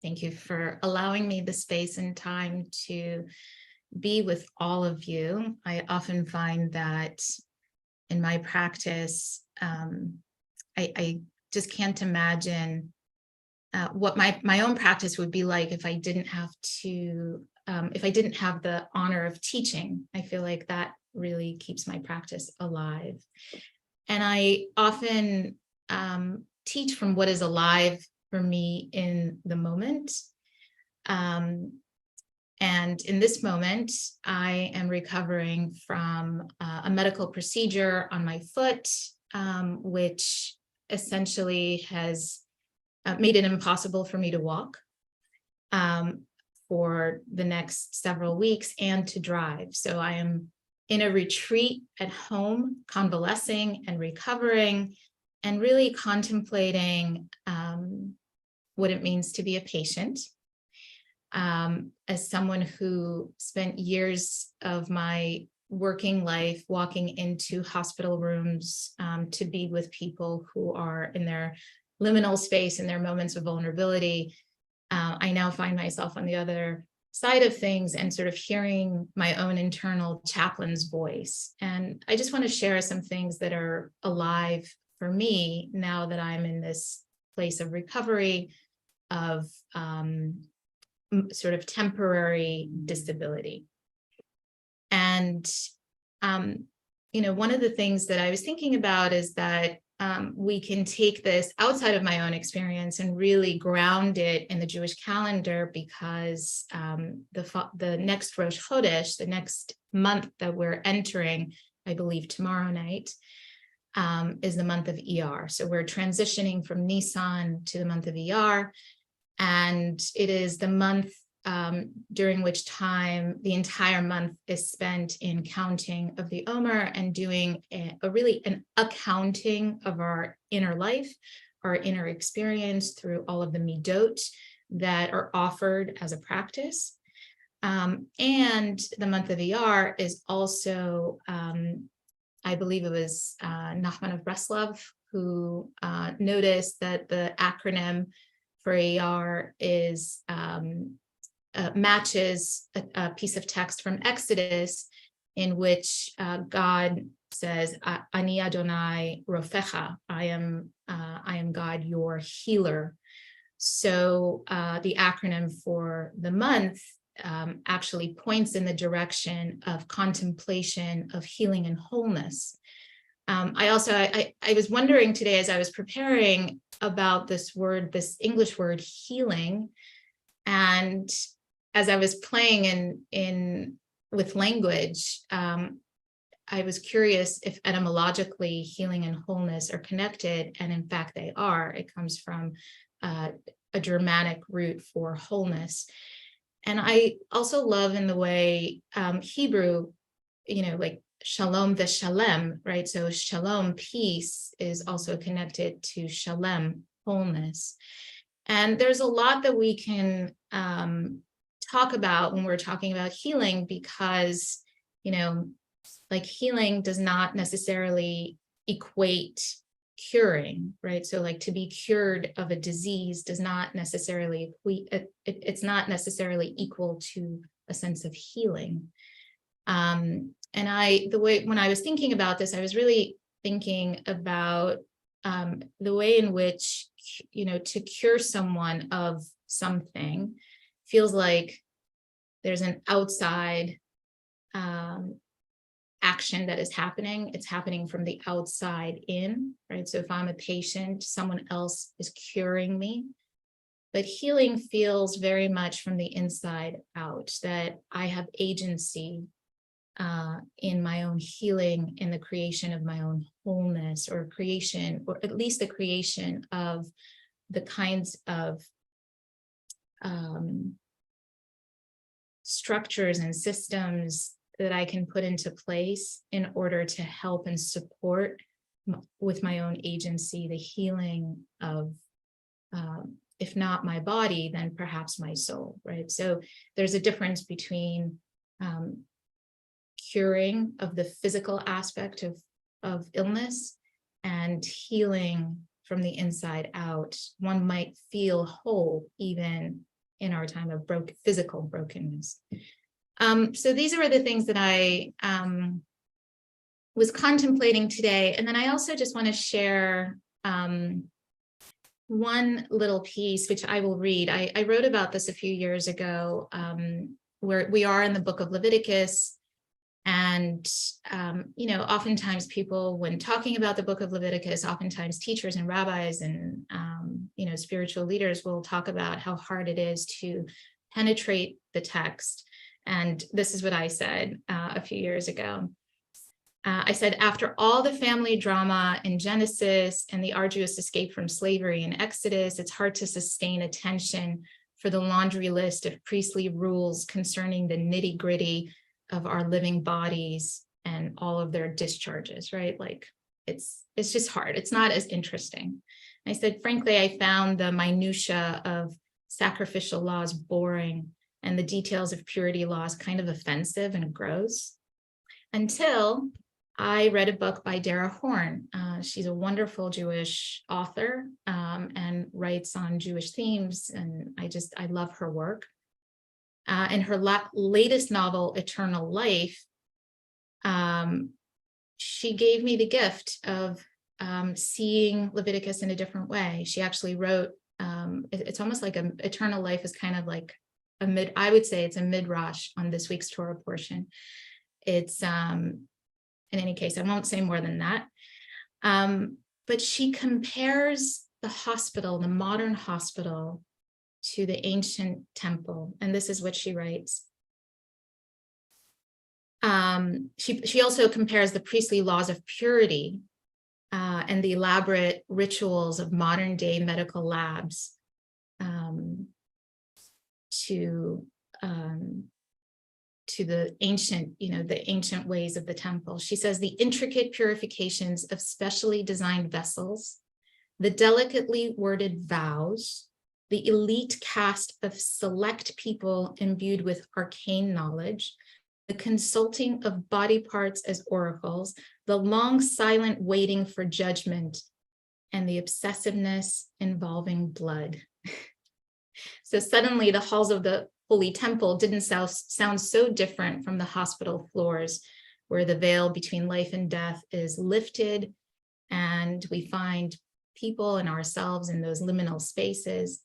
Thank you for allowing me the space and time to be with all of you. I often find that in my practice, I just can't imagine what my own practice would be like if I didn't have to, if I didn't have the honor of teaching. I feel like that really keeps my practice alive. And I often teach from what is alive for me in the moment. And in this moment, I am recovering from a medical procedure on my foot, which essentially has made it impossible for me to walk for the next several weeks and to drive. So I am in a retreat at home, convalescing and recovering, and really contemplating what it means to be a patient. As someone who spent years of my working life walking into hospital rooms to be with people who are in their liminal space, in their moments of vulnerability, I now find myself on the other side of things and sort of hearing my own internal chaplain's voice. And I just want to share some things that are alive for me now that I'm in this place of recovery, of sort of temporary disability. And, one of the things that I was thinking about is that we can take this outside of my own experience and really ground it in the Jewish calendar, because the next Rosh Chodesh, the next month that we're entering, I believe tomorrow night, is the month of Iyar. So we're transitioning from Nisan to the month of Iyar. And it is the month during which time the entire month is spent in counting of the Omer and doing an accounting of our inner life, our inner experience through all of the midot that are offered as a practice. And the month of Iyar is also, I believe it was Nachman of Breslov who noticed that the acronym for Iyar is matches a piece of text from Exodus in which God says, "Ani Adonai Rofecha," I am God, your healer. So the acronym for the month actually points in the direction of contemplation of healing and wholeness. I was wondering today as I was preparing about this word, this English word healing, and as I was playing with language, I was curious if etymologically healing and wholeness are connected, and in fact they are. It comes from a Germanic root for wholeness. And I also love in the way Hebrew, like shalom v'shalem, right? So shalom, peace, is also connected to shalem, wholeness. And there's a lot that we can talk about when we're talking about healing, because, like healing does not necessarily equate curing, right? So like to be cured of a disease does not necessarily it's not necessarily equal to a sense of healing. And when I was thinking about this, I was really thinking about the way in which, to cure someone of something feels like there's an outside action that is happening. It's happening from the outside in, right? So if I'm a patient, someone else is curing me. But healing feels very much from the inside out, that I have agency in my own healing, in the creation of my own wholeness, or creation, or at least the creation of the kinds of structures and systems that I can put into place in order to help and support with my own agency, the healing of, if not my body, then perhaps my soul, right? So there's a difference between curing of the physical aspect of illness and healing from the inside out. One might feel whole even in our time of physical brokenness. So these are the things that I was contemplating today. And then I also just want to share one little piece, which I will read. I wrote about this a few years ago, where we are in the book of Leviticus. And, oftentimes people, when talking about the book of Leviticus, oftentimes teachers and rabbis and, spiritual leaders will talk about how hard it is to penetrate the text. And this is what I said a few years ago. I said, after all the family drama in Genesis and the arduous escape from slavery in Exodus, it's hard to sustain attention for the laundry list of priestly rules concerning the nitty-gritty of our living bodies and all of their discharges, right? Like it's just hard. It's not as interesting. I said, frankly, I found the minutia of sacrificial laws boring and the details of purity laws kind of offensive and gross, until I read a book by Dara Horn. She's a wonderful Jewish author and writes on Jewish themes, and I love her work. In her latest novel, Eternal Life, she gave me the gift of seeing Leviticus in a different way. She actually wrote, it's almost like Eternal Life is kind of like I would say it's a midrash on this week's Torah portion. It's, in any case, I won't say more than that. But she compares the modern hospital, to the ancient temple. And this is what she writes. She also compares the priestly laws of purity and the elaborate rituals of modern day medical labs to the ancient ways of the temple. She says the intricate purifications of specially designed vessels, the delicately worded vows, the elite caste of select people imbued with arcane knowledge, the consulting of body parts as oracles, the long silent waiting for judgment, and the obsessiveness involving blood. So suddenly the halls of the Holy Temple didn't sound so different from the hospital floors, where the veil between life and death is lifted, and we find people and ourselves in those liminal spaces.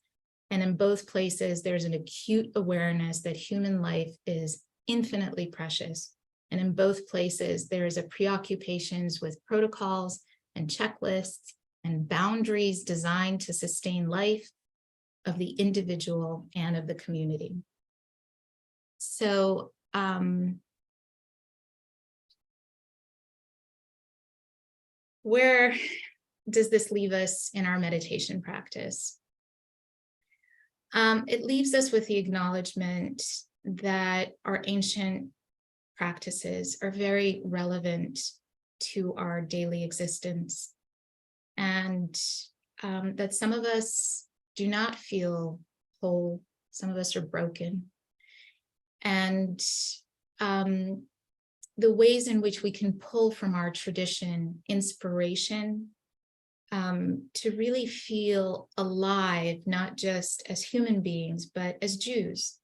And in both places, there's an acute awareness that human life is infinitely precious. And in both places, there is a preoccupations with protocols and checklists and boundaries designed to sustain life of the individual and of the community. So, where does this leave us in our meditation practice? It leaves us with the acknowledgement that our ancient practices are very relevant to our daily existence, and that some of us do not feel whole, some of us are broken. And the ways in which we can pull from our tradition inspiration to really feel alive, not just as human beings, but as Jews,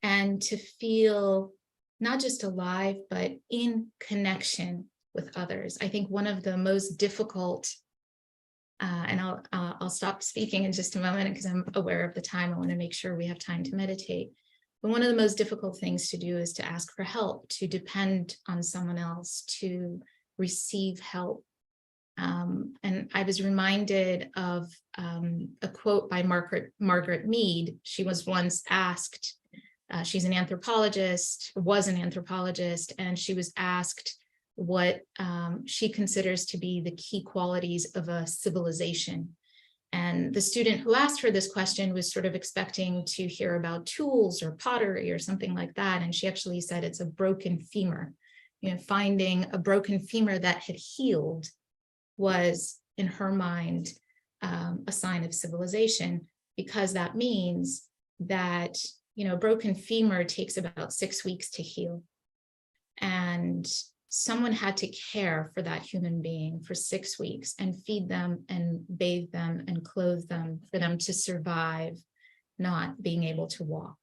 and to feel not just alive, but in connection with others. I think one of the most difficult, and I'll stop speaking in just a moment because I'm aware of the time. I want to make sure we have time to meditate. But one of the most difficult things to do is to ask for help, to depend on someone else, to receive help. And I was reminded of a quote by Margaret Mead. She was once asked, she's an anthropologist, was an anthropologist, and she was asked what she considers to be the key qualities of a civilization. And the student who asked her this question was sort of expecting to hear about tools or pottery or something like that. And she actually said it's a broken femur. Finding a broken femur that had healed was, in her mind, a sign of civilization, because that means that, a broken femur takes about 6 weeks to heal. And someone had to care for that human being for 6 weeks and feed them and bathe them and clothe them for them to survive not being able to walk.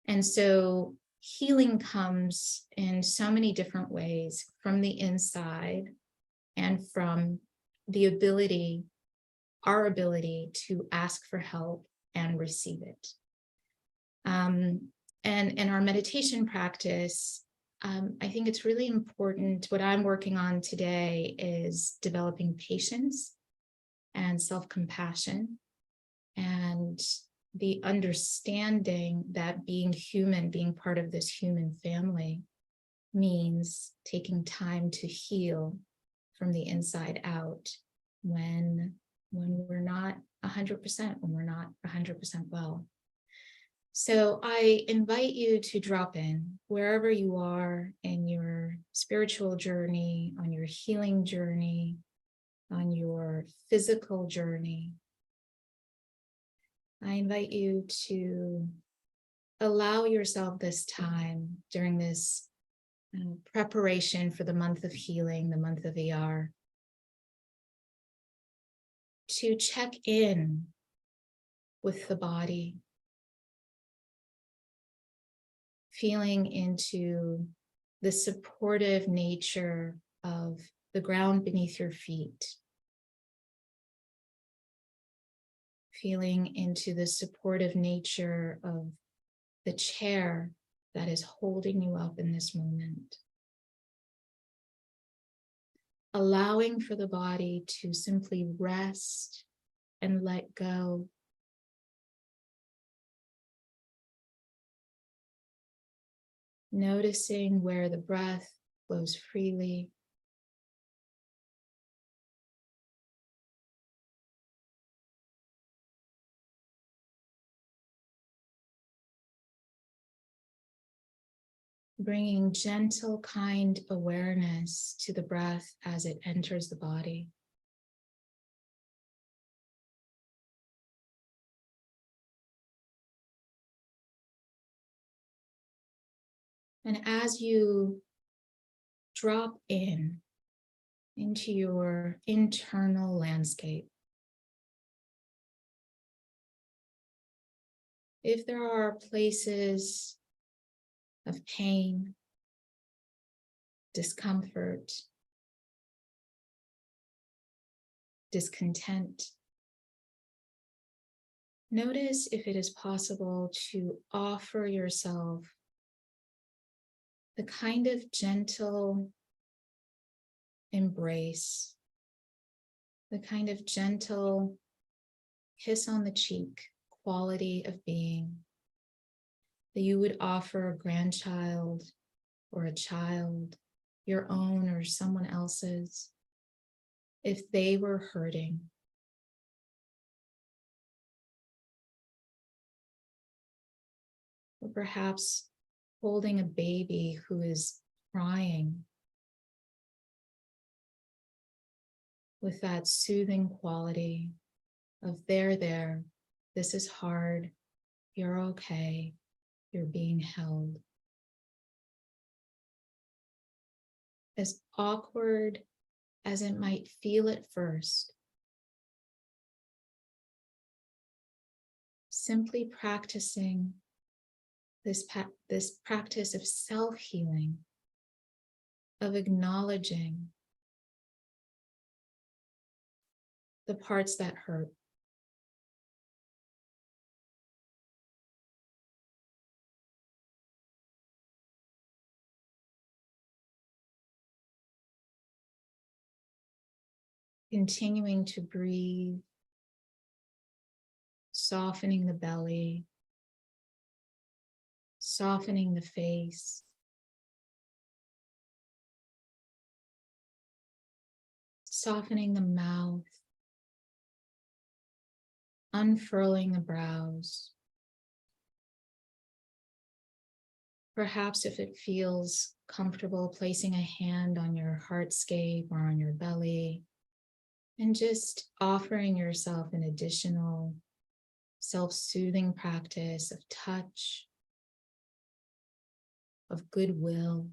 And so healing comes in so many different ways, from the inside and from the ability, our ability to ask for help and receive it. And in our meditation practice, I think it's really important. What I'm working on today is developing patience and self-compassion, and the understanding that being human, being part of this human family, means taking time to heal from the inside out when we're not 100%, when we're not 100% well. So I invite you to drop in wherever you are in your spiritual journey, on your healing journey, on your physical journey. I invite you to allow yourself this time during this preparation for the month of healing, the month of ER, to check in with the body, feeling into the supportive nature of the ground beneath your feet, feeling into the supportive nature of the chair that is holding you up in this moment. Allowing for the body to simply rest and let go. Noticing where the breath flows freely. Bringing gentle, kind awareness to the breath as it enters the body. And as you drop in into your internal landscape, if there are places of pain, discomfort, discontent, notice if it is possible to offer yourself the kind of gentle embrace, the kind of gentle kiss on the cheek quality of being that you would offer a grandchild or a child, your own or someone else's, if they were hurting. Or perhaps holding a baby who is crying, with that soothing quality of there, this is hard, you're okay, you're being held. As awkward as it might feel at first, simply practicing this practice of self-healing, of acknowledging the parts that hurt. Continuing to breathe, softening the belly, softening the face, softening the mouth, unfurling the brows. Perhaps if it feels comfortable, placing a hand on your heartscape or on your belly, and just offering yourself an additional self-soothing practice of touch, of goodwill,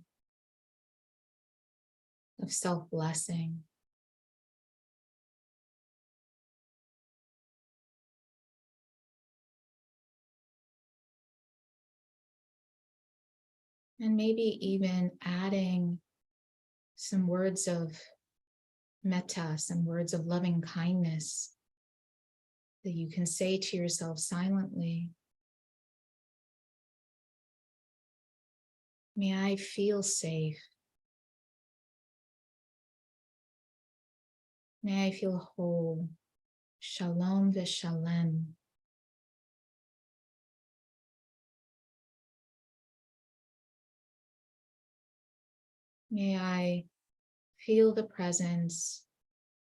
of self-blessing. And maybe even adding some words of metta, some words of loving kindness that you can say to yourself silently. May I feel safe. May I feel whole. Shalom v'shalem. May I feel the presence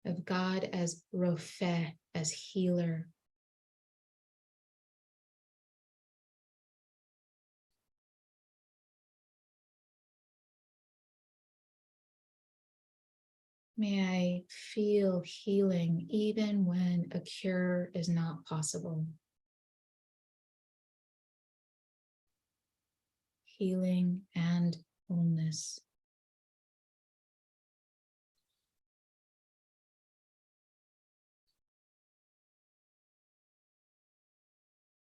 of God as Rofeh, as healer. May I feel healing even when a cure is not possible. Healing and wholeness.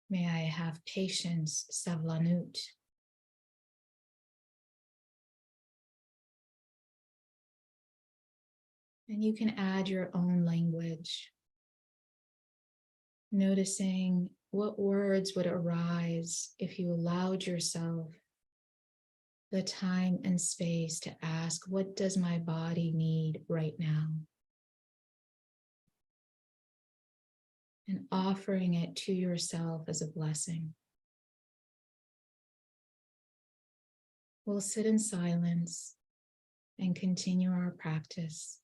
May I have patience, savlanut. And you can add your own language, noticing what words would arise if you allowed yourself the time and space to ask, what does my body need right now? And offering it to yourself as a blessing. We'll sit in silence and continue our practice.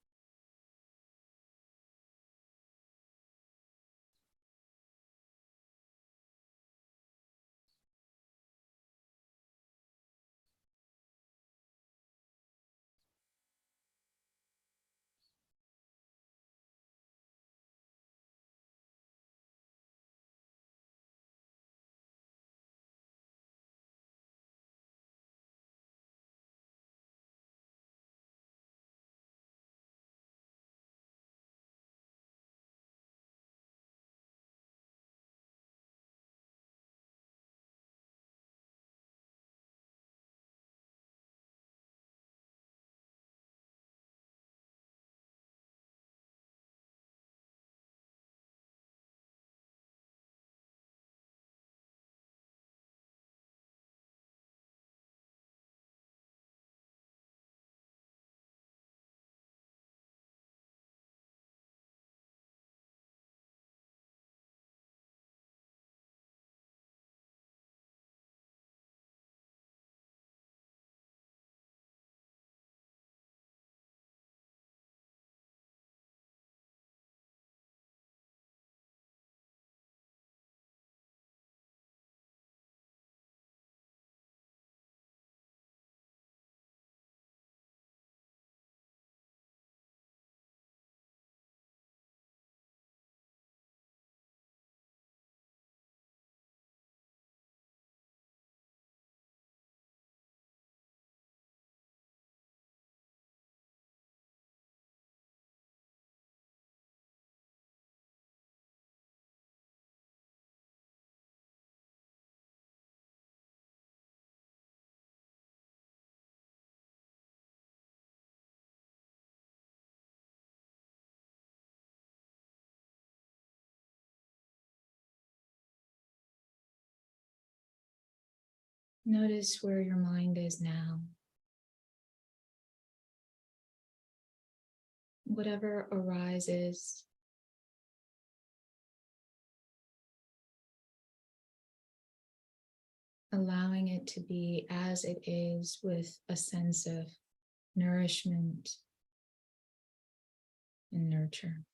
Notice where your mind is now. Whatever arises, allowing it to be as it is with a sense of nourishment and nurture.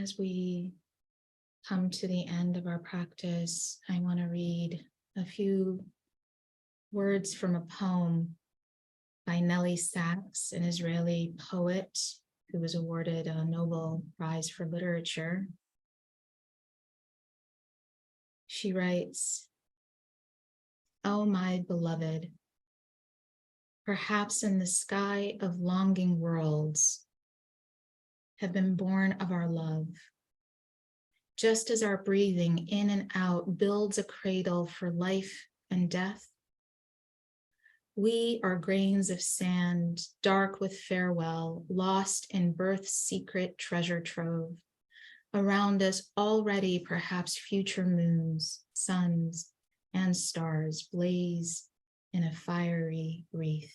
As we come to the end of our practice, I want to read a few words from a poem by Nellie Sachs, an Israeli poet who was awarded a Nobel Prize for Literature. She writes, "Oh, my beloved, perhaps in the sky of longing worlds have been born of our love, just as our breathing in and out builds a cradle for life and death. We are grains of sand, dark with farewell, lost in birth's secret treasure trove. Around us already perhaps future moons, suns, and stars blaze in a fiery wreath."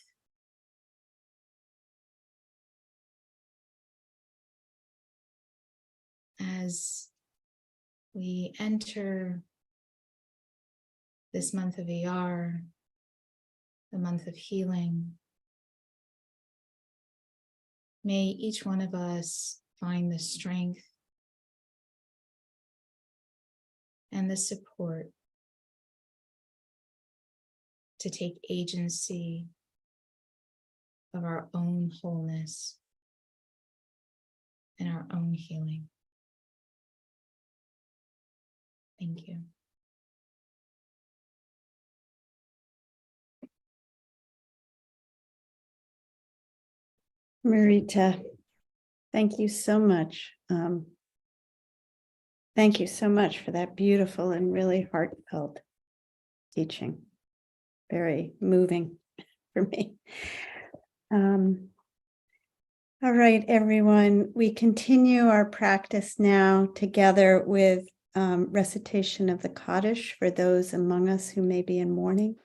As we enter this month of Iyar, the month of healing, may each one of us find the strength and the support to take agency of our own wholeness and our own healing. Thank you. Marita, thank you so much. Thank you so much for that beautiful and really heartfelt teaching. Very moving for me. All right, everyone, we continue our practice now together with recitation of the Kaddish for those among us who may be in mourning.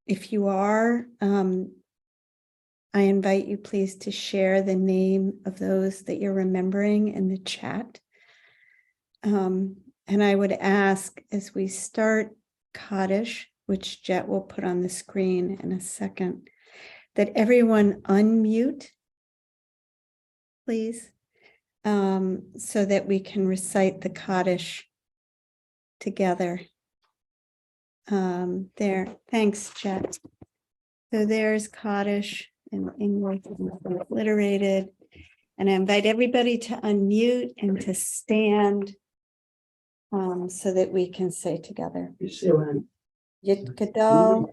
If you are, I invite you please to share the name of those that you're remembering in the chat. And I would ask, as we start Kaddish, which Jet will put on the screen in a second, that everyone unmute, please, so that we can recite the Kaddish together. There, thanks, Jet. So there's Kaddish in English, obliterated. And I invite everybody to unmute and to stand so that we can say together. Yit Gadol,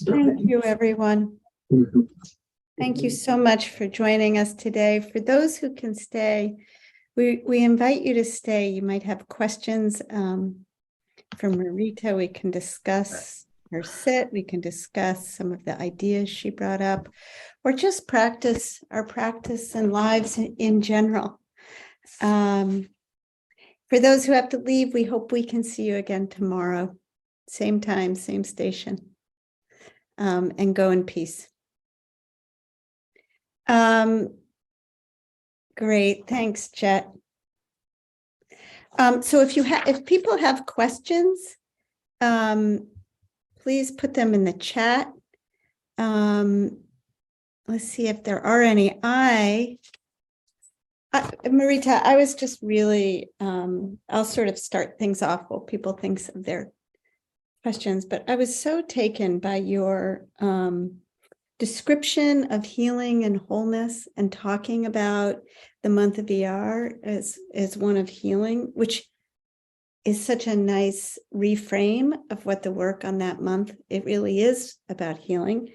thank you, everyone. Thank you so much for joining us today. For those who can stay, we invite you to stay. You might have questions from Marita. We can discuss her sit. We can discuss some of the ideas she brought up, or just practice our practice and lives in general. For those who have to leave, we hope we can see you again tomorrow. Same time, same station. And go in peace. Great, thanks, Jet. So if people have questions, please put them in the chat. Let's see if there are any. Marita, I was just really, I'll sort of start things off while people think of their questions, but I was so taken by your description of healing and wholeness and talking about the month of ER as one of healing, which is such a nice reframe of what the work on that month, it really is about healing.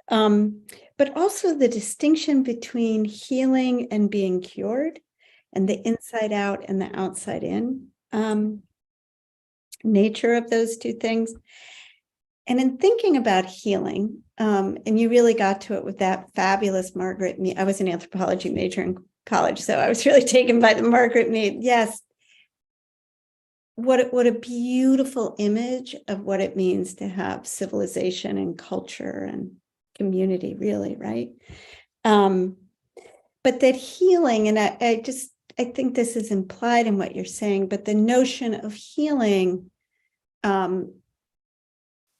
But also the distinction between healing and being cured, and the inside out and the outside in nature of those two things. And in thinking about healing, and you really got to it with that fabulous Margaret Mead. I was an anthropology major in college, so I was really taken by the Margaret Mead. Yes. What a beautiful image of what it means to have civilization and culture and community, really, right? But that healing, and I think this is implied in what you're saying, but the notion of healing,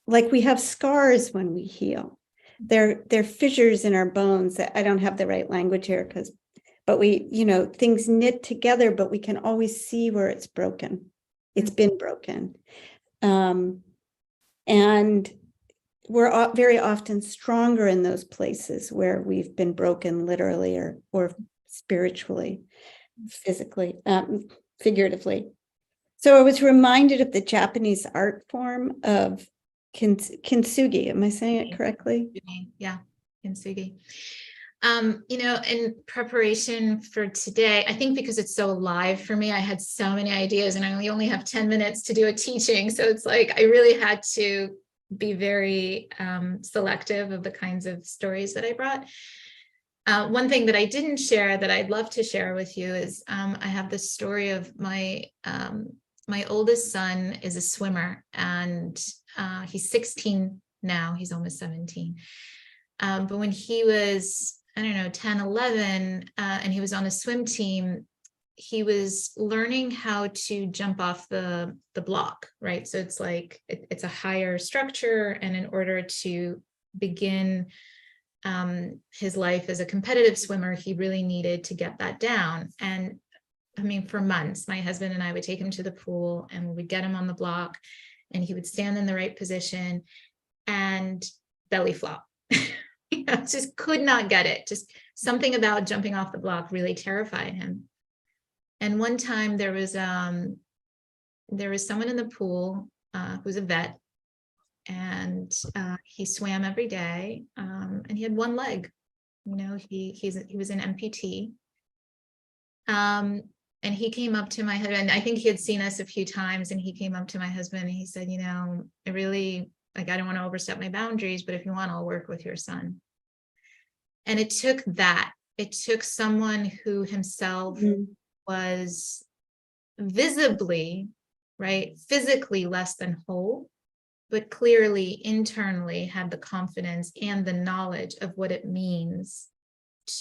like we have scars when we heal. They're fissures in our bones. That I don't have the right language here, but we, things knit together, but we can always see where it's broken. It's been broken. And we're very often stronger in those places where we've been broken literally or spiritually, physically, figuratively. So I was reminded of the Japanese art form of kintsugi. Am I saying it correctly? Yeah, kintsugi. In preparation for today, I think because it's so alive for me, I had so many ideas and I only have 10 minutes to do a teaching. So it's like, I really had to be very selective of the kinds of stories that I brought. One thing that I didn't share that I'd love to share with you is I have this story of my oldest son is a swimmer, and he's 16 now, he's almost 17. But when he was, 10, 11, and he was on a swim team, he was learning how to jump off the block, right? So it's like, it's a higher structure. And in order to begin his life as a competitive swimmer, he really needed to get that down. And for months, my husband and I would take him to the pool and we would get him on the block and he would stand in the right position and belly flop. Just could not get it. Just something about jumping off the block really terrified him. And one time there was someone in the pool who's a vet, and he swam every day, and he had one leg. He was an amputee. And he came up to my husband. I think he had seen us a few times, and he came up to my husband and he said, I really, I don't want to overstep my boundaries, but if you want, I'll work with your son. And it took someone who himself was visibly, right, physically less than whole, but clearly internally had the confidence and the knowledge of what it means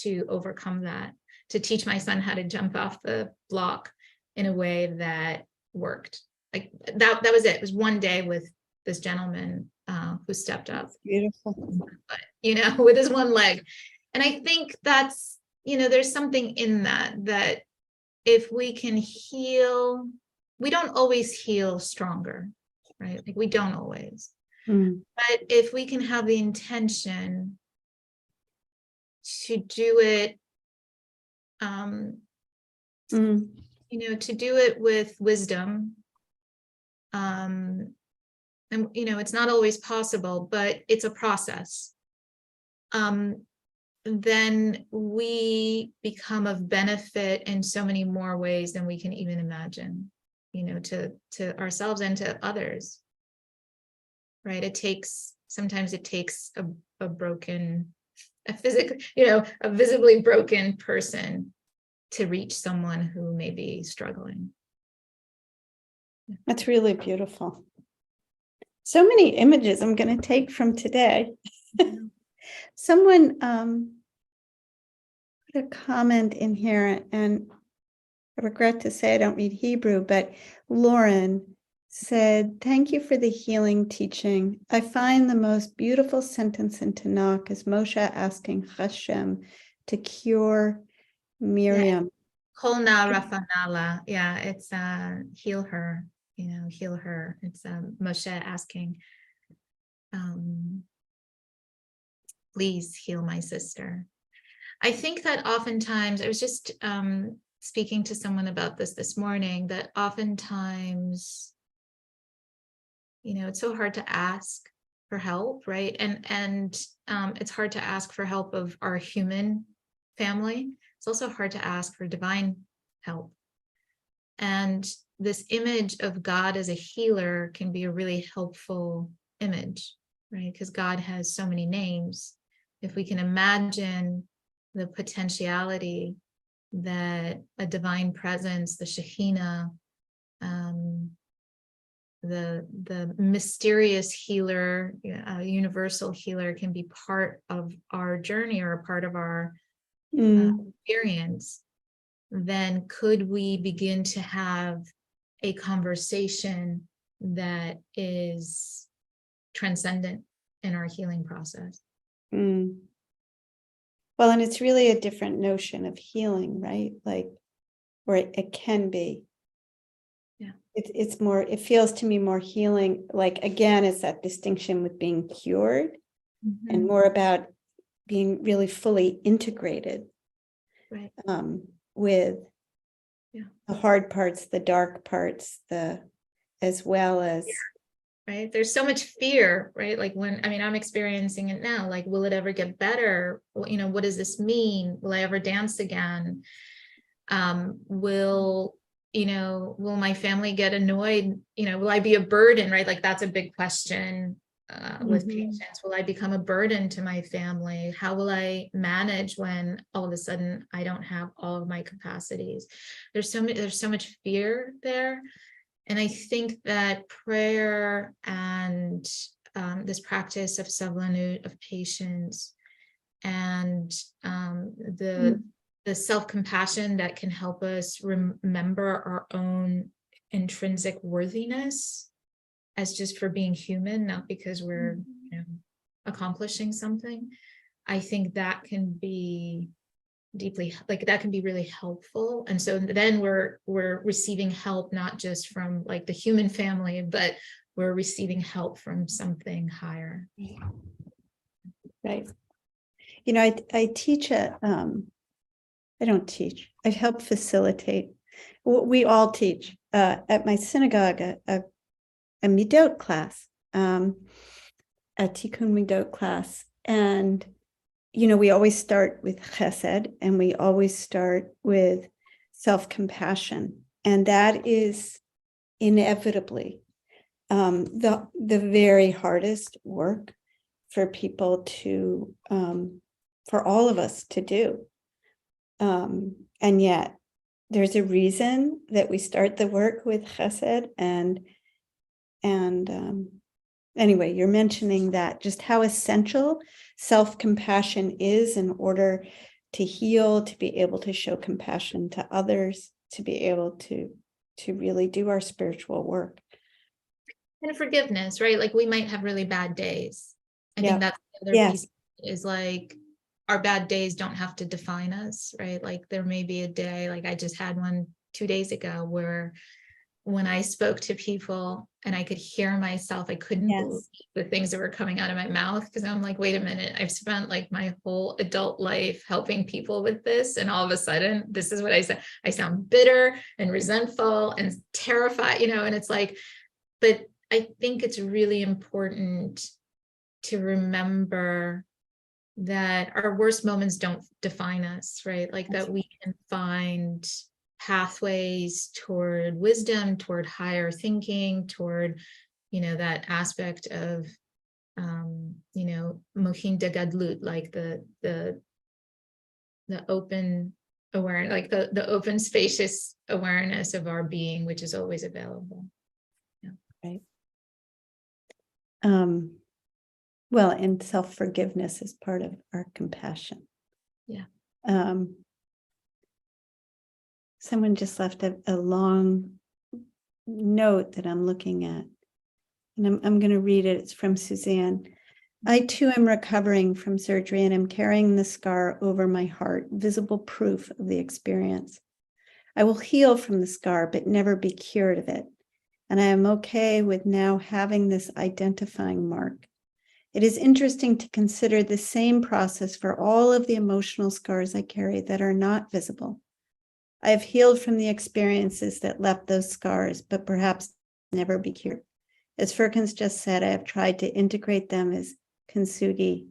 to overcome that, to teach my son how to jump off the block in a way that worked. Like that was it. It was one day with this gentleman who stepped up. Beautiful. But, with his one leg. And I think that's, there's something in that if we can heal, we don't always heal stronger, right? Like we don't always. But if we can have the intention to do it, to do it with wisdom, and it's not always possible, but it's a process, then we become of benefit in so many more ways than we can even imagine, to ourselves and to others, right? Sometimes it takes a broken, a visibly broken person to reach someone who may be struggling. That's really beautiful. So many images I'm going to take from today. Someone put a comment in here, and I regret to say I don't read Hebrew, but Lauren said, thank you for the healing teaching. I find the most beautiful sentence in Tanakh is Moshe asking Hashem to cure Miriam. Kolna Rafanala. Yeah, it's heal her, heal her. It's Moshe asking, please heal my sister. I think that oftentimes, I was just speaking to someone about this morning, that oftentimes, it's so hard to ask for help, right? And it's hard to ask for help of our human family. It's also hard to ask for divine help. And this image of God as a healer can be a really helpful image, right? Because God has so many names. If we can imagine the potentiality that a divine presence, the Shekhinah, the mysterious healer, universal healer, can be part of our journey or a part of our experience, then could we begin to have a conversation that is transcendent in our healing process? Well, and it's really a different notion of healing, right? Like, or it can be. Yeah. It's more, it feels to me more healing, like, again, it's that distinction with being cured and more about being really fully integrated, right, with the hard parts, the dark parts, as well as right. There's so much fear, right? Like I'm experiencing it now, like, will it ever get better? What does this mean? Will I ever dance again? Will my family get annoyed? Will I be a burden, right? Like, that's a big question with patients. Will I become a burden to my family? How will I manage when all of a sudden I don't have all of my capacities? There's so much fear there. And I think that prayer and this practice of sablanut, of patience, and the self-compassion that can help us remember our own intrinsic worthiness as just for being human, not because we're accomplishing something. I think that can be deeply, like, that can be really helpful. And so then we're receiving help, not just from like the human family, but we're receiving help from something higher. right. I teach I don't teach, I help facilitate. We all teach at my synagogue, a midot class, a tikkun midot class. And we always start with chesed, and we always start with self-compassion. And that is inevitably the very hardest work for people to, for all of us to do. And yet there's a reason that we start the work with chesed. And anyway, you're mentioning that, just how essential self-compassion is in order to heal, to be able to show compassion to others, to be able to really do our spiritual work. And forgiveness, right? Like, we might have really bad days. I think that's the other piece, is like, our bad days don't have to define us, right? Like, there may be a day, like I just had one 2 days ago, where when I spoke to people and I could hear myself, I couldn't believe the things that were coming out of my mouth, because I'm like, wait a minute, I've spent like my whole adult life helping people with this, and all of a sudden this is what I said. I sound bitter and resentful and terrified, and it's like, but I think it's really important to remember that our worst moments don't define us, right? Like, that we can find pathways toward wisdom, toward higher thinking, toward, that aspect of, mohin de gadlut, like the open awareness, like the open, spacious awareness of our being, which is always available. Yeah. Right. Well, and self-forgiveness is part of our compassion. Yeah. Someone just left a long note that I'm looking at. And I'm going to read it. It's from Suzanne. I too am recovering from surgery and am carrying the scar over my heart, visible proof of the experience. I will heal from the scar, but never be cured of it. And I am okay with now having this identifying mark. It is interesting to consider the same process for all of the emotional scars I carry that are not visible. I have healed from the experiences that left those scars, but perhaps never be cured. As Firkins just said, I have tried to integrate them as kintsugi,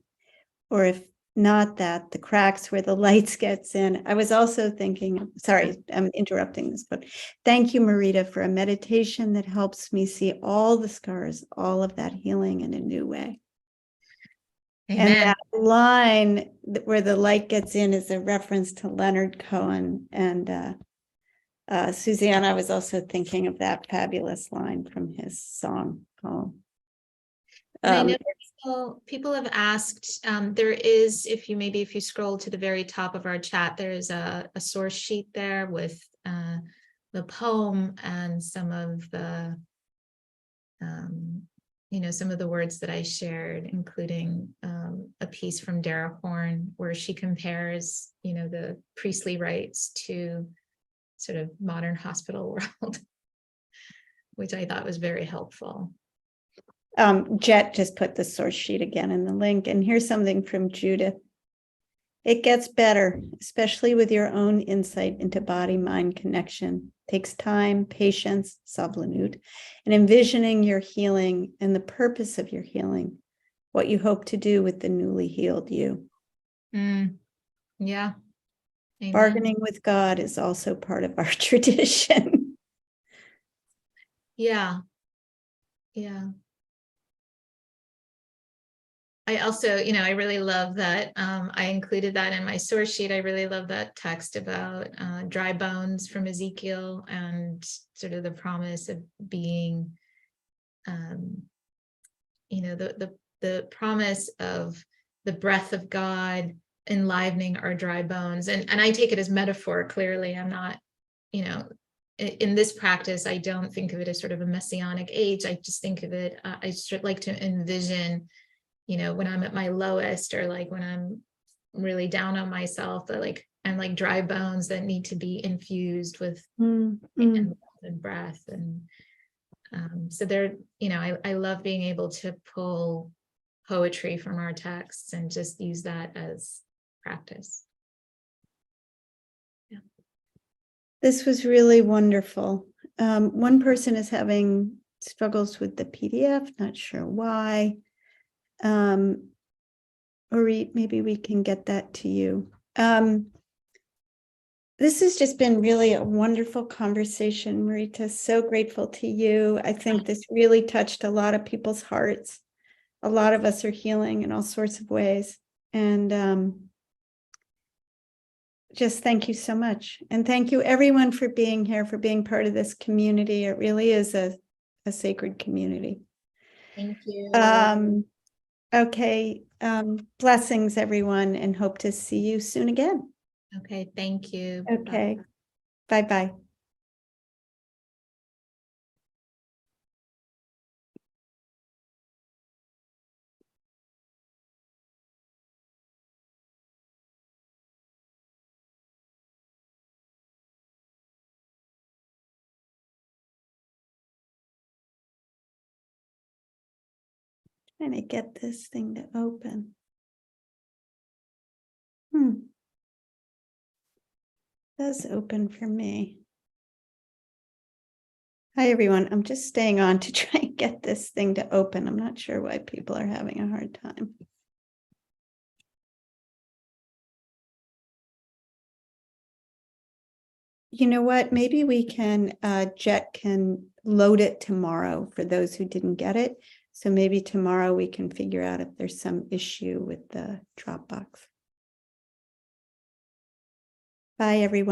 or if not that, the cracks where the lights gets in. I was also thinking, sorry, I'm interrupting this, but thank you, Marita, for a meditation that helps me see all the scars, all of that healing in a new way. Amen. And that line where the light gets in is a reference to Leonard Cohen. And Suzanne, I was also thinking of that fabulous line from his song poem. And I know people have asked, there is, if you scroll to the very top of our chat, there's a source sheet there with the poem and some of the, some of the words that I shared, including a piece from Dara Horn where she compares, the priestly rites to sort of modern hospital world, which I thought was very helpful. Jet just put the source sheet again in the link. And here's something from Judith. It gets better, especially with your own insight into body-mind connection. Takes time, patience, sablanut, and envisioning your healing and the purpose of your healing, what you hope to do with the newly healed you. Yeah. Amen. Bargaining with God is also part of our tradition. Yeah. Yeah. I also, I really love that. I included that in my source sheet. I really love that text about dry bones from Ezekiel and sort of the promise of being, the promise of the breath of God enlivening our dry bones. And I take it as metaphor, clearly. I'm not, in this practice, I don't think of it as sort of a messianic age. I just think of it, I just like to envision, when I'm at my lowest, or like when I'm really down on myself, that like I'm like dry bones that need to be infused with and breath. And so there, I love being able to pull poetry from our texts and just use that as practice. Yeah. This was really wonderful. One person is having struggles with the PDF, not sure why. Or maybe we can get that to you. This has just been really a wonderful conversation, Marita. So grateful to you. I think this really touched a lot of people's hearts. A lot of us are healing in all sorts of ways. And just thank you so much. And thank you everyone for being here, for being part of this community. It really is a sacred community. Thank you. Okay. Blessings, everyone, and hope to see you soon again. Okay. Thank you. Okay. Bye-bye. Trying to get this thing to open. It does open for me. Hi, everyone. I'm just staying on to try and get this thing to open. I'm not sure why people are having a hard time. You know what? Maybe we can, Jet can load it tomorrow for those who didn't get it. So maybe tomorrow we can figure out if there's some issue with the Dropbox. Bye, everyone.